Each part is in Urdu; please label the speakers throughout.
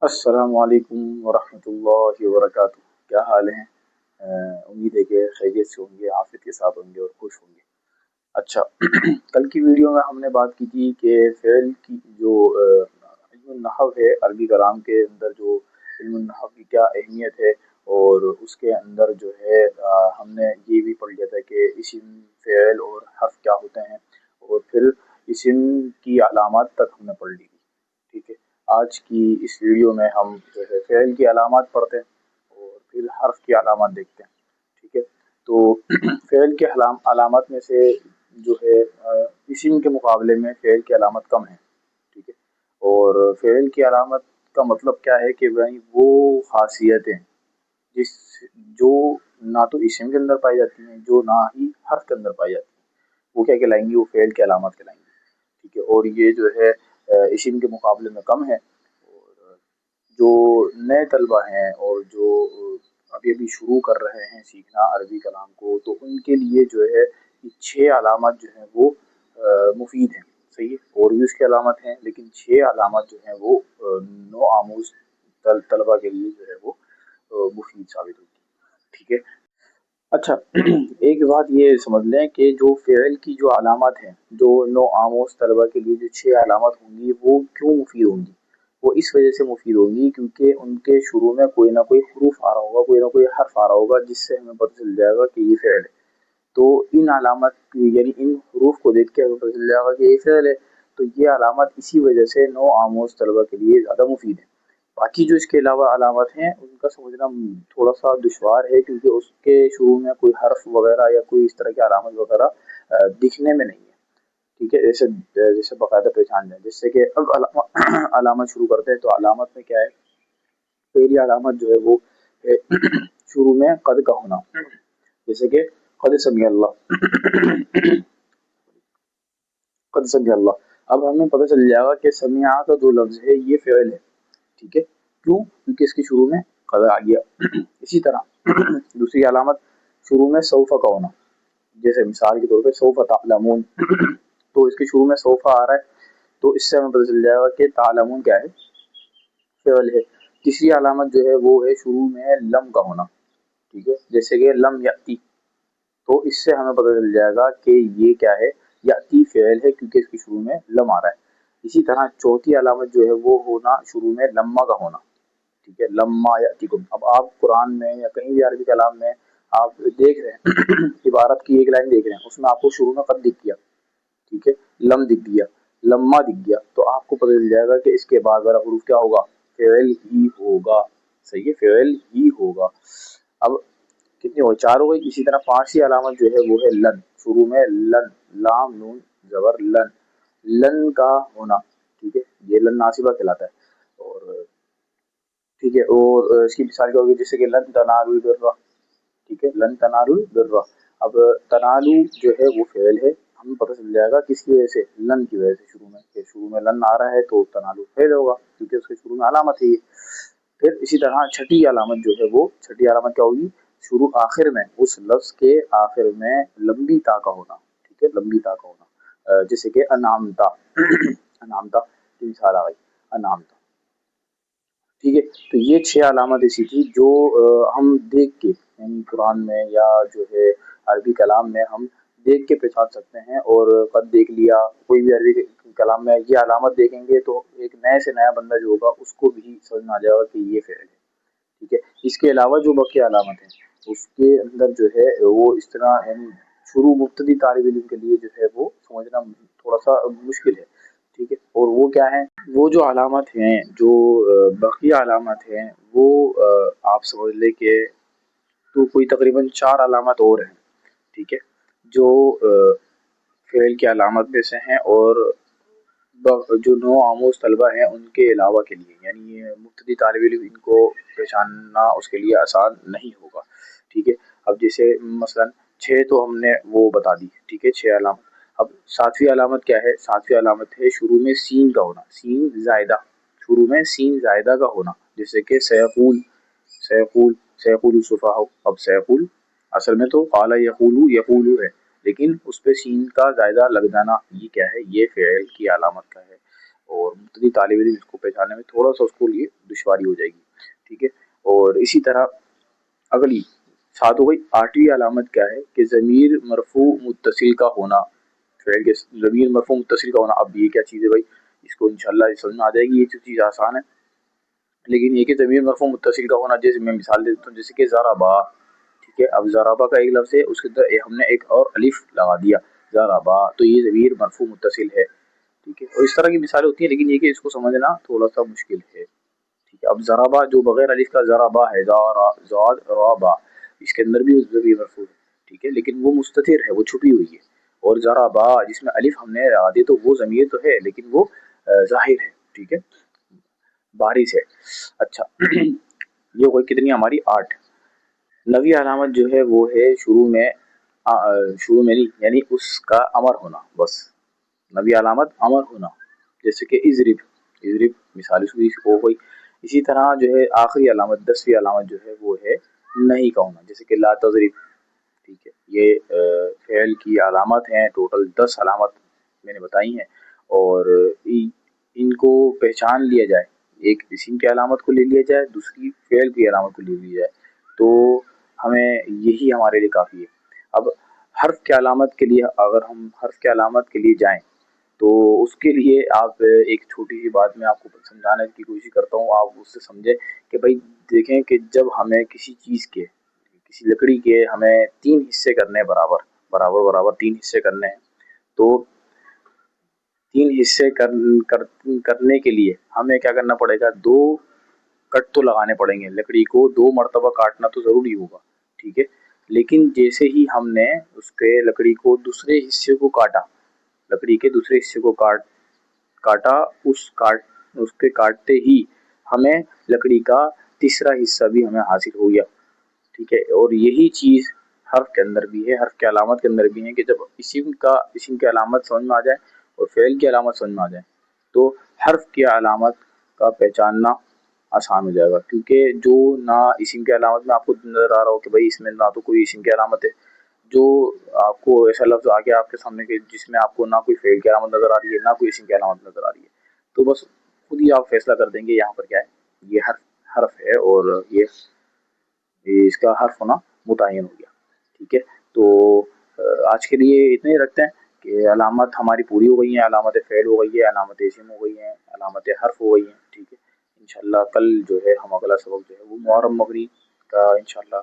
Speaker 1: السلام علیکم ورحمۃ اللہ وبرکاتہ۔ کیا حال ہیں؟ امید ہے کہ خیریت سے ہوں گے، عافیت کے ساتھ ہوں گے اور خوش ہوں گے۔ اچھا، کل کی ویڈیو میں ہم نے بات کی تھی کہ فعل کی جو علم النحو ہے، عربی کلام کے اندر جو علم النحو کی کیا اہمیت ہے، اور اس کے اندر جو ہے ہم نے یہ بھی پڑھ لیا تھا کہ اسم، فعل اور حرف کیا ہوتے ہیں، اور پھر اسم کی علامات تک ہم نے پڑھ لی تھی۔ ٹھیک ہے، آج کی اس ویڈیو میں ہم جو ہے فعل کی علامات پڑھتے ہیں اور پھر حرف کی علامات دیکھتے ہیں۔ ٹھیک ہے، تو فعل کے علامات میں سے جو ہے اسم کے مقابلے میں فعل کی علامت کم ہے۔ ٹھیک ہے، اور فعل کی علامت کا مطلب کیا ہے کہ بھائی وہ خاصیتیں جس جو نہ تو اسم کے اندر پائی جاتی ہیں، جو نہ ہی حرف کے اندر پائی جاتی ہیں، وہ کیا کہلائیں گی؟ وہ فعل کی علامات کہلائیں گی۔ ٹھیک ہے، اور یہ جو ہے اسم کے مقابلے میں کم ہے، اور جو نئے طلبہ ہیں اور جو ابھی ابھی شروع کر رہے ہیں سیکھنا عربی کلام کو، تو ان کے لیے جو ہے یہ 6 علامات جو ہیں وہ مفید ہیں۔ صحیح ہے، اور بھی اس کی علامت ہیں، لیکن 6 علامات جو ہیں وہ نو آموز طلبہ کے لیے جو ہے وہ مفید ثابت ہوتی ہے۔ ٹھیک ہے، اچھا، ایک بات یہ سمجھ لیں کہ جو فعل کی جو علامات ہیں، جو نو آموز طلبہ کے لیے جو 6 علامات ہوں گی، وہ کیوں مفید ہوں گی؟ وہ اس وجہ سے مفید ہوں گی کیونکہ ان کے شروع میں کوئی نہ کوئی حروف آ رہا ہوگا، کوئی نہ کوئی حرف آ رہا ہوگا، جس سے ہمیں پتہ چل جائے گا کہ یہ فعل ہے۔ تو ان علامات یعنی ان حروف کو دیکھ کے ہمیں پتہ چل جائے گا کہ یہ فعل ہے، تو یہ علامات اسی وجہ سے نو آموز طلبہ کے لیے زیادہ مفید ہے۔ باقی جو اس کے علاوہ علامات ہیں ان کا سمجھنا تھوڑا سا دشوار ہے، کیونکہ اس کے شروع میں کوئی حرف وغیرہ یا کوئی اس طرح کی علامت وغیرہ دکھنے میں نہیں ہے۔ ٹھیک ہے، جیسے باقاعدہ پہچان جائے، جیسے کہ اب علامت شروع کرتے ہیں، تو علامت میں کیا ہے؟ پہلی علامت جو ہے وہ ہے شروع میں قد کا ہونا، جیسے کہ قد سمع اللہ، قد سمع اللہ۔ اب ہمیں پتہ چل جائے گا کہ سمع کا جو لفظ ہے یہ فعل ہے۔ ٹھیک ہے، کیوں؟ کیونکہ اس کے شروع میں قد آ گیا۔ اسی طرح دوسری علامت شروع میں سوف کا ہونا، جیسے مثال کے طور پہ سوف تعلمون، تو اس کے شروع میں سوف آ رہا ہے، تو اس سے ہمیں پتہ چل جائے گا کہ تعلمون کیا ہے؟ فعل ہے۔ تیسری علامت جو ہے وہ ہے شروع میں لم کا ہونا، ٹھیک ہے، جیسے کہ لم یاتی، تو اس سے ہمیں پتہ چل جائے گا کہ یہ کیا ہے؟ یاتی فعل ہے، کیونکہ اس کے شروع میں لم آ رہا ہے۔ اسی طرح چوتھی علامت جو ہے وہ ہونا شروع میں لما کا ہونا، ٹھیک ہے، لما یاتیکم۔ اب آپ قرآن میں یا کہیں بھی عربی کلام میں آپ دیکھ رہے ہیں عبارت کی ایک لائن دیکھ رہے ہیں، اس میں آپ کو شروع میں قد دکھ گیا، ٹھیک ہے، لم دکھ گیا، لما دکھ گیا، تو آپ کو پتہ چل جائے گا کہ اس کے بعد والا حروف کیا ہوگا؟ فعل ہی ہوگا۔ صحیح ہے، فعل ہی ہوگا۔ اب کتنی ہو؟ 4 ہو گئی۔ اسی طرح 5ویں علامت جو ہے وہ ہے لن، شروع میں لن، لام نون زبر لن، لن کا ہونا، ٹھیک ہے، یہ لن ناصبہ کہلاتا ہے۔ اور ٹھیک ہے، اور اس کی مثال کیا ہوگی؟ جیسے کہ لن تنالوا البر، ٹھیک ہے، لن تنالوا البر۔ اب تنالو جو ہے وہ فعل ہے، ہمیں پتہ چل جائے گا کس کی وجہ سے؟ لن کی وجہ سے، شروع میں، کہ شروع میں لن آ رہا ہے تو تنالو فعل ہوگا، کیونکہ اس کے شروع میں علامت ہے یہ۔ پھر اسی طرح چھٹی علامت جو ہے وہ چھٹی علامت کیا ہوگی؟ شروع آخر میں، اس لفظ کے آخر میں لمبی تا کا ہونا، ٹھیک ہے، لمبی تا کا ہونا، جیسے کہ انعمتا، انعمتا کی مثال آ گئی، انعمتا۔ ٹھیک ہے، تو یہ 6 علامت ایسی تھی جو ہم دیکھ کے، یعنی قرآن میں یا جو ہے عربی کلام میں ہم دیکھ کے پہچان سکتے ہیں۔ اور قد دیکھ لیا، کوئی بھی عربی کلام میں یہ علامت دیکھیں گے تو ایک نئے سے نیا بندہ جو ہوگا اس کو بھی سمجھ میں آ جائے گا کہ یہ فعل ہے۔ ٹھیک ہے، اس کے علاوہ جو باقی علامت ہیں اس کے اندر جو ہے وہ اس طرح، یعنی شروع مبتدی طالب علم کے لیے جو ہے وہ سمجھنا تھوڑا سا مشکل ہے۔ ٹھیک ہے، اور وہ کیا ہے؟ وہ جو علامت ہیں، جو باقی علامت ہیں، وہ آپ سمجھ لیں کہ تو کوئی تقریباً 4 علامت اور ہیں، ٹھیک ہے، جو فعل کی علامت میں سے ہیں، اور جو نو آموز طلبہ ہیں ان کے علاوہ کے لیے، یعنی یہ مبتدی طالب علم ان کو پہچاننا اس کے لیے آسان نہیں ہوگا۔ ٹھیک ہے، اب جیسے مثلا 6 تو ہم نے وہ بتا دی، ٹھیک ہے، 6 علامت۔ اب 7ویں علامت کیا ہے؟ 7ویں علامت ہے شروع میں سین کا ہونا، سین زائدہ، شروع میں سین زائدہ کا ہونا، جیسے کہ سیقول، سیقول، سیقول السفہاء۔ اب سیقول اصل میں تو قال یقول، یقول ہے، لیکن اس پہ سین کا زائدہ لگ جانا، یہ کیا ہے؟ یہ فعل کی علامت کا ہے۔ اور مبتدی طالب علم اس کو پہچاننے میں تھوڑا سا اس کو لیے دشواری ہو جائے گی، ٹھیک ہے۔ اور اسی طرح اگلی 7 ہو گئی 8ویں علامت کیا ہے کہ ضمیر مرفوع متصل کا ہونا، فعل کے ضمیر مرفوع متصل کا ہونا۔ اب یہ کیا چیز ہے بھائی، اس کو انشاءاللہ سمجھ میں آ جائے گی، یہ چیز آسان ہے، لیکن یہ کہ ضمیر مرفوع متصل کا ہونا، جیسے میں مثال دیتا ہوں، جیسے کہ ضربا، ٹھیک ہے۔ اب ضربا کا ایک لفظ ہے، اس کے اندر ہم نے ایک اور الف لگا دیا ضربا، تو یہ ضمیر مرفوع متصل ہے، ٹھیک ہے۔ اور اس طرح کی مثالیں ہوتی ہیں، لیکن یہ کہ اس کو سمجھنا تھوڑا سا مشکل ہے، ٹھیک ہے۔ اب ضربا جو بغیر الف کا ضربا ہے، زاد رابا، اس کے اندر بھی ضمیر مرفوع ہے، ٹھیک ہے، لیکن وہ مستتر ہے، وہ چھپی ہوئی ہے۔ اور ضربا جس میں الف ہم نے لگا دی تو وہ ضمیر تو ہے لیکن وہ ظاہر ہے، ٹھیک ہے، بارش ہے۔ اچھا یہ کوئی کتنی ہماری 8۔ 9ویں علامت جو ہے وہ ہے شروع میں نہیں، یعنی اس کا امر ہونا، بس 9ویں علامت امر ہونا، جیسے کہ اضرب مثال اس کی ہو گئی۔ اسی طرح جو ہے آخری علامت 10ویں علامت جو ہے وہ ہے نہیں کا ہونا، جیسے کہ لا تضرب، ٹھیک ہے۔ یہ فعل کی علامت ہیں، ٹوٹل 10 علامت میں نے بتائی ہیں، اور ان کو پہچان لیا جائے، ایک اسم کی علامت کو لے لیا جائے، دوسری فعل کی علامت کو لے لیا جائے، تو ہمیں یہی ہمارے لیے کافی ہے۔ اب حرف کی علامت کے لیے، اگر ہم حرف کی علامت کے لیے جائیں تو اس کے لیے آپ ایک چھوٹی سی بات میں آپ کو سمجھانے کی کوشش کرتا ہوں، آپ اس سے سمجھیں کہ بھائی دیکھیں کہ جب ہمیں کسی چیز کے، کسی لکڑی کے ہمیں 3 حصے کرنے ہیں، برابر 3 حصے کرنے ہیں، تو 3 حصے کرنے کے لیے ہمیں کیا کرنا پڑے گا، 2 کٹ تو لگانے پڑیں گے، لکڑی کو 2 مرتبہ کاٹنا تو ضروری ہوگا، ٹھیک ہے۔ لیکن جیسے ہی ہم نے اس کے لکڑی کو دوسرے حصے کو کاٹا، لکڑی کے دوسرے حصے کو کاٹا، اس کے کاٹتے ہی ہمیں لکڑی کا تیسرا حصہ بھی ہمیں حاصل ہو گیا، ٹھیک ہے۔ اور یہی چیز حرف کے اندر بھی ہے، حرف کی علامت کے اندر بھی ہے، کہ جب اسم کی علامت سمجھ میں آ جائے اور فعل کی علامت سمجھ میں آ جائے تو حرف کی علامت کا پہچاننا آسان ہو جائے گا، کیونکہ جو نہ اسم کی علامت میں آپ کو نظر آ رہا ہو کہ بھائی اس میں نہ تو کوئی اسم کی علامت ہے، جو آپ کو ایسا لفظ آ گیا آپ کے سامنے کہ جس میں آپ کو نہ کوئی فعل کی علامت نظر آ رہی ہے، نہ کوئی اسم کی علامت نظر آ رہی ہے، تو بس خود ہی آپ فیصلہ کر دیں گے یہاں پر کیا ہے، یہ حرف ہے، اور یہ اس کا حرف ہونا متعین ہو گیا، ٹھیک ہے۔ تو آج کے لیے اتنے ہی رکھتے ہیں کہ علامت ہماری پوری ہو گئی ہیں، علامت فعل ہو گئی ہے، علامت اسم ہو گئی ہیں، علامت حرف ہو گئی ہیں، ٹھیک ہے۔ انشاءاللہ کل جو ہے ہم اگلا سبق جو ہے وہ محرم مبنی کا انشاءاللہ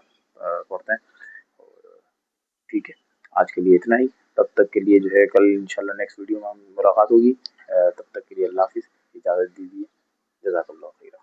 Speaker 1: پڑھتے ہیں، اور ٹھیک ہے آج کے لیے اتنا ہی، تب تک کے لیے جو ہے کل انشاءاللہ نیکسٹ ویڈیو میں ہم ملاقات ہوگی، تب تک کے لیے اللہ حافظ، اجازت دیجیے، جزاک اللہ خیر۔